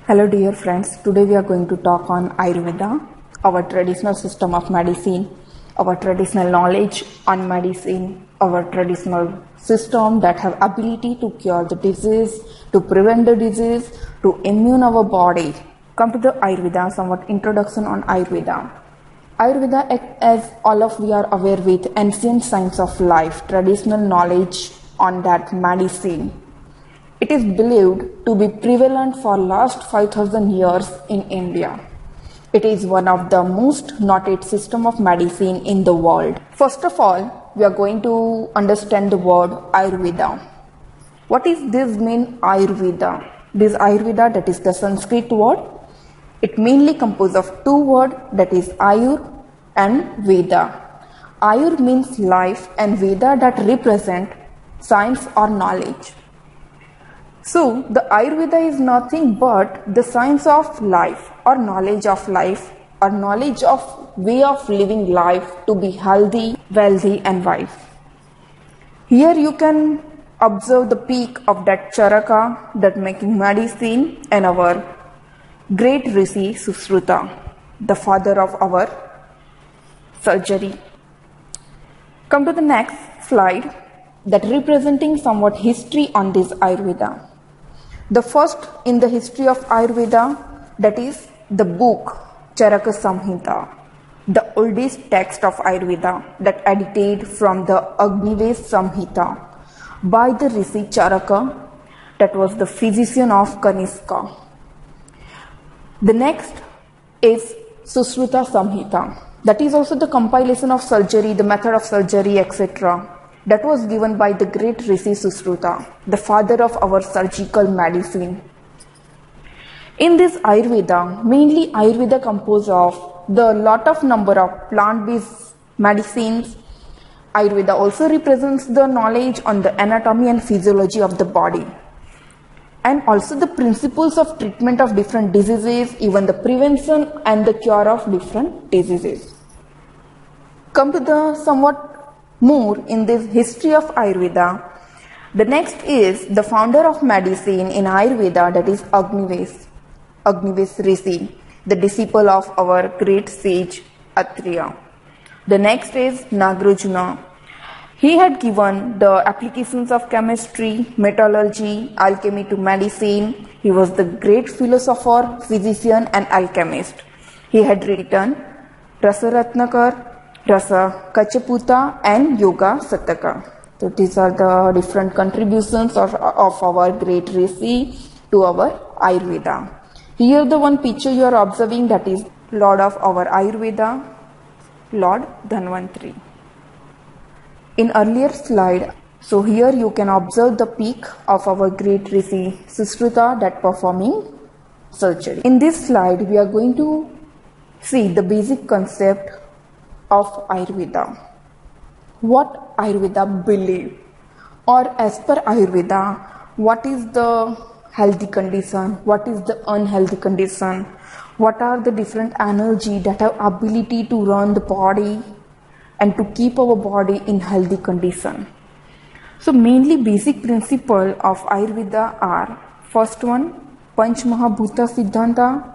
Hello dear friends, today we are going to talk on Ayurveda, our traditional system of medicine, our traditional knowledge on medicine, our traditional system that have ability to cure the disease, to prevent the disease, to immune our body. Come to the Ayurveda, somewhat introduction on Ayurveda. Ayurveda, as all of we are aware with, ancient science of life, traditional knowledge on that medicine. It is believed to be prevalent for last 5000 years in India. It is one of the most noted system of medicine in the world. First of all, we are going to understand the word Ayurveda. What is this mean Ayurveda? This Ayurveda, that is the Sanskrit word. It mainly composed of two words, that is Ayur and Veda. Ayur means life and Veda that represent science or knowledge. So, the Ayurveda is nothing but the science of life or knowledge of way of living life to be healthy, wealthy and wise. Here you can observe the peak of that Charaka, that making medicine, and our great Rishi Sushruta, the father of our surgery. Come to the next slide, that representing somewhat history on this Ayurveda. The first in the history of Ayurveda, that is the book Charaka Samhita, the oldest text of Ayurveda that edited from the Agnivesh Samhita by the Rishi Charaka, that was the physician of Kanishka. The next is Sushruta Samhita, that is also the compilation of surgery, the method of surgery, etc. That was given by the great Rishi Sushruta, the father of our surgical medicine. In this Ayurveda, mainly Ayurveda composed of the lot of number of plant-based medicines. Ayurveda also represents the knowledge on the anatomy and physiology of the body, and also the principles of treatment of different diseases, even the prevention and the cure of different diseases. Come to the somewhat more in this history of Ayurveda. The next is the founder of medicine in Ayurveda, that is Agnivesh Rishi, the disciple of our great sage Atriya. The next is Nagarjuna. He had given the applications of chemistry, metallurgy, alchemy to medicine. He was the great philosopher, physician and alchemist. He had written Rasa Ratnakar, Rasa Kachaputa and Yoga Sataka. So these are the different contributions of our great Rishi to our Ayurveda. Here the one picture you are observing, that is Lord of our Ayurveda, Lord Dhanvantari. In earlier slide, so here you can observe the peak of our great Rishi Sushruta that performing surgery. In this slide we are going to see the basic concept of Ayurveda. What Ayurveda believe, or as per Ayurveda, what is the healthy condition, what is the unhealthy condition, what are the different energy that have ability to run the body and to keep our body in healthy condition. So mainly basic principle of Ayurveda are, first one Panch Mahabhuta Siddhanta,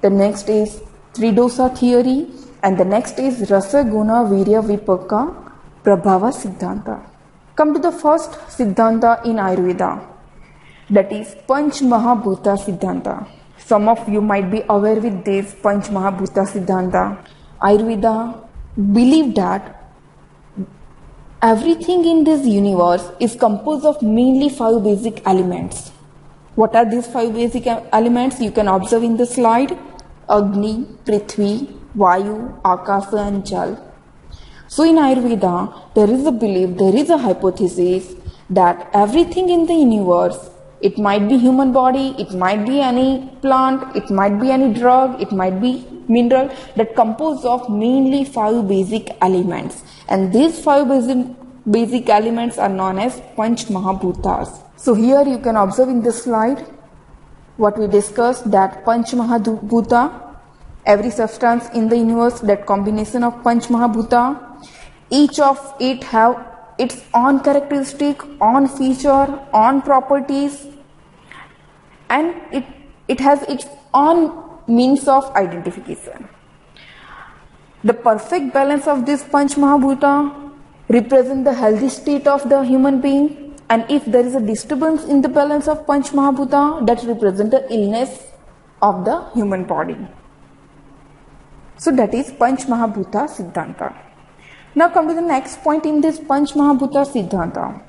the next is Tridosha theory, and the next is Rasa Guna Virya Vipaka Prabhava Siddhanta. Come to the first Siddhanta in Ayurveda, that is Panch Mahabhuta Siddhanta. Some of you might be aware with this Panch Mahabhuta Siddhanta. Ayurveda believe that everything in this universe is composed of mainly 5 basic elements. What are these 5 basic elements? You can observe in the slide: Agni, Prithvi, Vayu, Akasa and Jal. So in Ayurveda, there is a belief, there is a hypothesis that everything in the universe, it might be human body, it might be any plant, it might be any drug, it might be mineral, that composed of mainly 5 basic elements. And these 5 basic elements are known as Panch Mahabhutas. So here you can observe in this slide what we discussed, that Panch Mahabhuta, every substance in the universe, that combination of Panch Mahabhuta, each of it have its own characteristic, own feature, own properties, and it it has its own means of identification. The perfect balance of this Panch Mahabhuta represent the healthy state of the human being, and if there is a disturbance in the balance of Panch Mahabhuta, that represent the illness of the human body. So that is Panch Mahabhuta Siddhanta. Now come to the next point in this Panch Mahabhuta Siddhanta.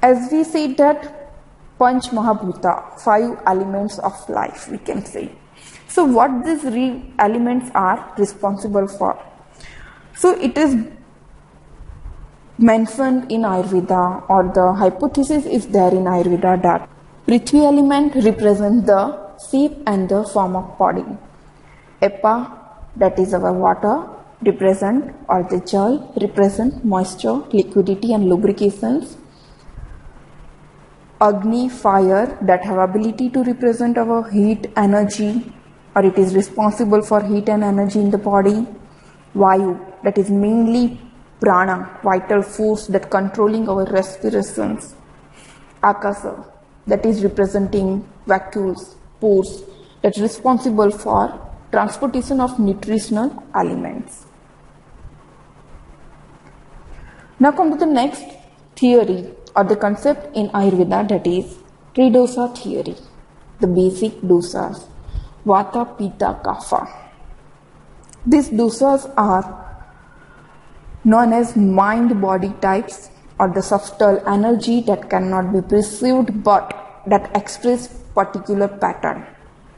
As we said that Panch Mahabhuta, 5 elements of life, we can say. So what these elements are responsible for? So it is mentioned in Ayurveda, or the hypothesis is there in Ayurveda, that Prithvi element represents the shape and the form of body. Apa, that is our water, represent, or the jal, represent moisture, liquidity and lubrications. Agni, fire, that have ability to represent our heat, energy, or it is responsible for heat and energy in the body. Vayu, that is mainly prana, vital force that controlling our respirations. Akasa, that is representing vacuoles, pores, that is responsible for transportation of nutritional elements. Now come to the next theory or the concept in Ayurveda, that is Tridosa theory, the basic dosas, Vata, Pitta, Kapha. These dosas are known as mind-body types, or the subtle energy that cannot be perceived but that express particular pattern,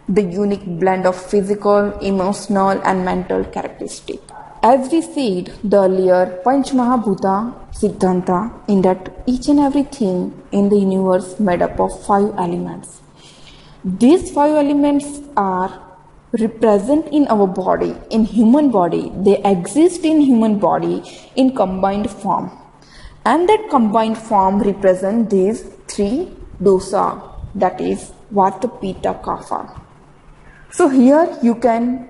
the unique blend of physical, emotional and mental characteristics. As we said the earlier Panch Mahabhuta Siddhanta, in that each and everything in the universe made up of 5 elements. These 5 elements are represent in our body, in human body. They exist in human body in combined form, and that combined form represent these 3 dosa, that is Vata, Pitta, Kapha. So here you can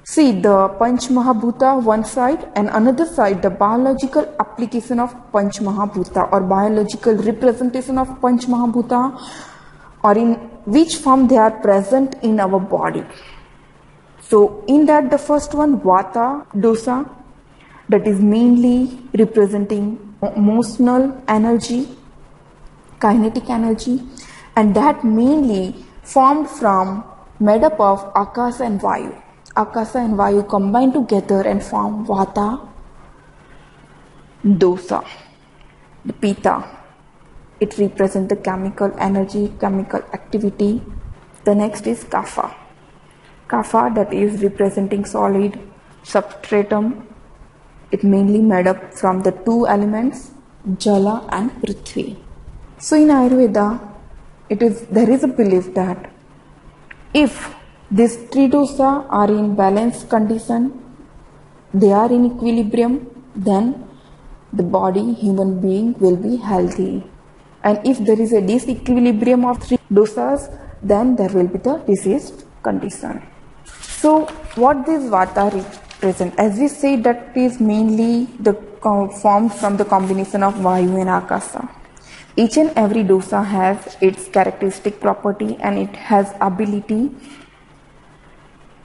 see the Panch Mahabhuta one side, and another side the biological application of Panch Mahabhuta, or biological representation of Panch Mahabhuta, or in which form they are present in our body. So in that, the first one, Vata dosa, that is mainly representing emotional energy, kinetic energy, and that mainly formed from, made up of Akasa and Vayu. Akasa and Vayu combine together and form Vata dosa. The Pitta, it represents the chemical energy, chemical activity. The next is Kapha. Kapha, that is representing solid substratum. It mainly made up from the 2 elements, Jala and Prithvi. So in Ayurveda, there is a belief that if these 3 dosa are in balanced condition, they are in equilibrium, then the body, human being will be healthy. And if there is a disequilibrium of 3 dosas, then there will be the diseased condition. So what this Vata represent? As we say, that is mainly the formed from the combination of Vayu and Akasa. Each and every dosa has its characteristic property, and it has ability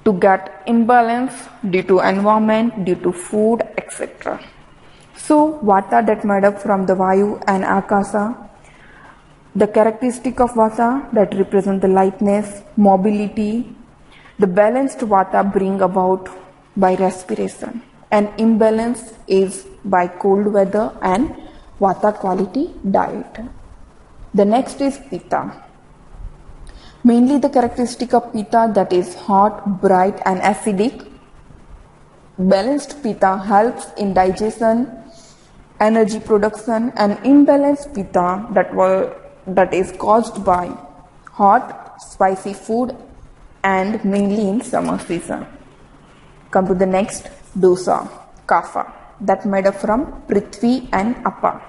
to get imbalance due to environment, due to food, etc. So Vata, that made up from the Vayu and Akasa. The characteristic of Vata, that represent the lightness, mobility. The balanced Vata bring about by respiration, and imbalance is by cold weather and Vata quality diet. The next is Pitta. Mainly the characteristic of Pitta, that is hot, bright and acidic. Balanced Pitta helps in digestion, energy production, and imbalanced Pitta, that is caused by hot, spicy food and mainly in summer season. Come to the next dosa, Kapha, that made up from Prithvi and Apa.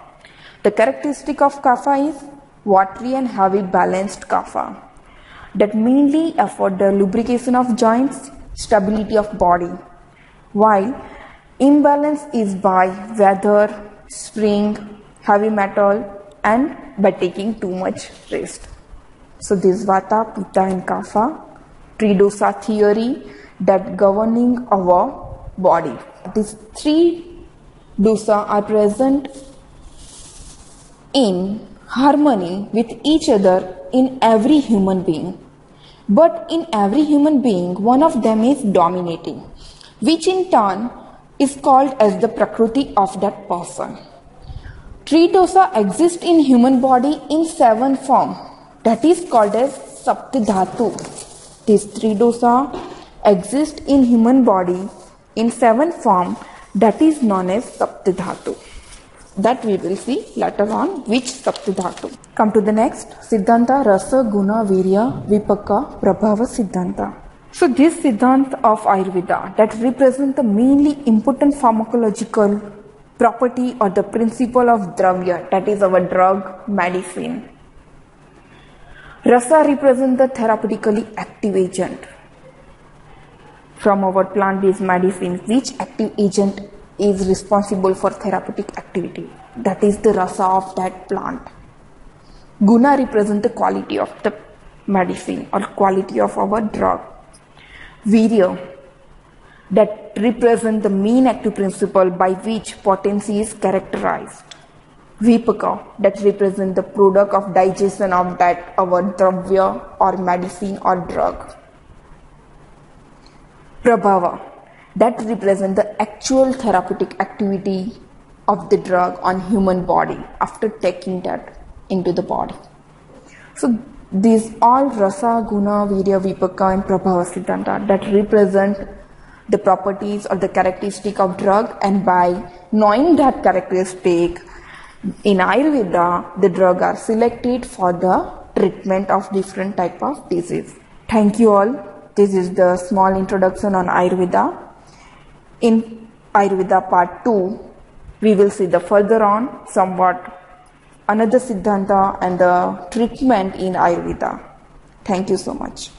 The characteristic of Kapha is watery and heavy balanced Kapha, that mainly afford the lubrication of joints, stability of body, while imbalance is by weather, spring, heavy metal and by taking too much rest. So this Vata, Pitta and Kapha, three dosa theory that governing our body. These three dosa are present in harmony with each other in every human being. But in every human being, one of them is dominating, which in turn is called as the Prakriti of that person. Three dosa exist in human body in 7 form. That is called as Saptadhatu. These three dosa exist in human body in 7 form. That is known as Saptadhatu. That we will see later on which Saptadhatu. Come to the next Siddhanta, Rasa, Guna, Virya, Vipaka, Prabhava Siddhanta. So this Siddhanta of Ayurveda that represent the mainly important pharmacological property or the principle of Dravya, that is our drug, medicine. Rasa represent the therapeutically active agent from our plant-based medicine. Which active agent is responsible for therapeutic activity? That is the rasa of that plant. Guna represent the quality of the medicine or quality of our drug. Virya, that represent the main active principle by which potency is characterized. Vipaka, that represent the product of digestion of that our dravya or medicine or drug. Prabhava, that represent the actual therapeutic activity of the drug on human body after taking that into the body. So these all rasa, guna, virya, vipaka and prabhava siddhanta that represent the properties or the characteristic of drug, and by knowing that characteristic in Ayurveda, the drug are selected for the treatment of different type of disease. Thank you all. This is the small introduction on Ayurveda. In Ayurveda part 2, we will see the further on somewhat another Siddhanta and the treatment in Ayurveda. Thank you so much.